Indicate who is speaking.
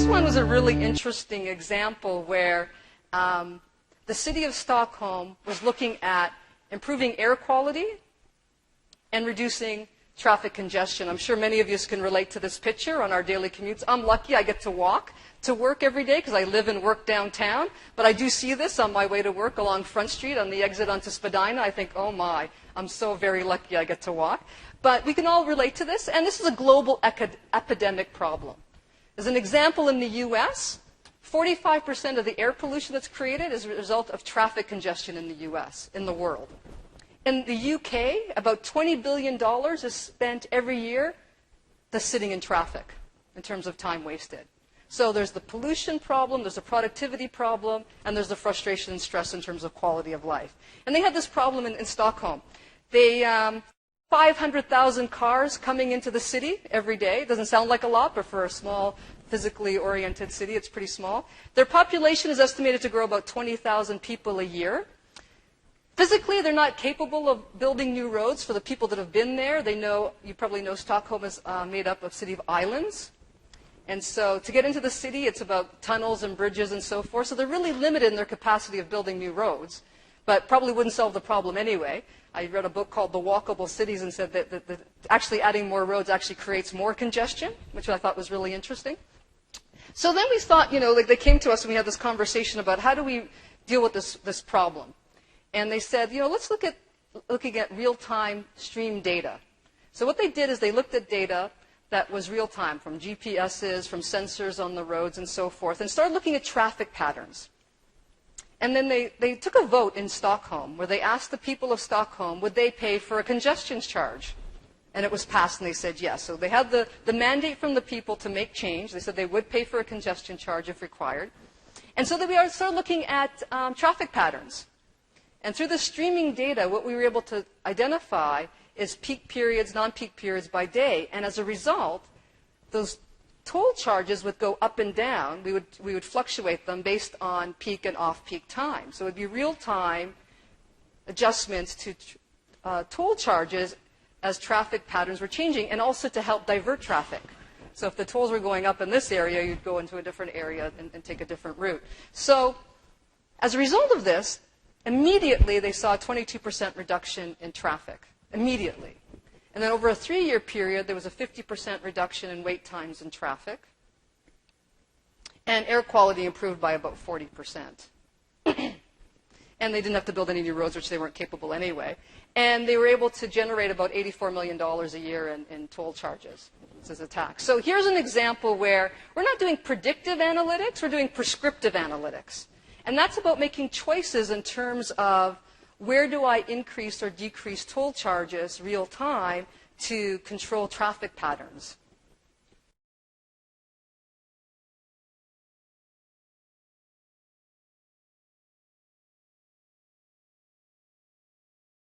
Speaker 1: this one was a really interesting example where the city of Stockholm was looking at improving air quality and reducing traffic congestion. I'm sure many of you can relate to this picture on our daily commutes. I'm lucky I get to walk to work every day because I live and work downtown. But I do see this on my way to work along Front Street on the exit onto Spadina. I think, oh my, I'm so very lucky I get to walk. But we can all relate to this, and this is a global epidemic problem. As an example, in the US, 45% of the air pollution that's created is a result of traffic congestion in the US, in the world. In the UK, about $20 billion is spent every year just sitting in traffic in terms of time wasted. So there's the pollution problem, there's the productivity problem, and there's the frustration and stress in terms of quality of life. And they had this problem in Stockholm. They 500,000 cars coming into the city every day. It doesn't sound like a lot, but for a small, physically oriented city, it's pretty small. Their population is estimated to grow about 20,000 people a year. Physically, they're not capable of building new roads. For the people that have been there, they know, you probably know Stockholm is made up of a city of islands. And so to get into the city, it's about tunnels and bridges and so forth. So they're really limited in their capacity of building new roads, but probably wouldn't solve the problem anyway. I read a book called The Walkable Cities and said that actually adding more roads actually creates more congestion, which I thought was really interesting. So then we thought, like they came to us and we had this conversation about how do we deal with this problem. And they said, let's looking at real-time stream data. So what they did is they looked at data that was real-time from GPSs, from sensors on the roads and so forth, and started looking at traffic patterns. And then they took a vote in Stockholm where they asked the people of Stockholm, would they pay for a congestion charge? And it was passed and they said yes. So they had the mandate from the people to make change. They said they would pay for a congestion charge if required. And so then we started looking at traffic patterns. And through the streaming data, what we were able to identify is peak periods, non-peak periods by day. And as a result, those toll charges would go up and down. We would fluctuate them based on peak and off-peak time. So it would be real-time adjustments to toll charges as traffic patterns were changing, and also to help divert traffic. So if the tolls were going up in this area, you'd go into a different area and take a different route. So as a result of this, immediately they saw a 22% reduction in traffic. Immediately. And then over a 3-year period, there was a 50% reduction in wait times in traffic. And air quality improved by about 40%. And they didn't have to build any new roads, which they weren't capable anyway. And they were able to generate about $84 million a year in toll charges. This is a tax. So here's an example where we're not doing predictive analytics, we're doing prescriptive analytics. And that's about making choices in terms of where do I increase or decrease toll charges real time to control traffic patterns.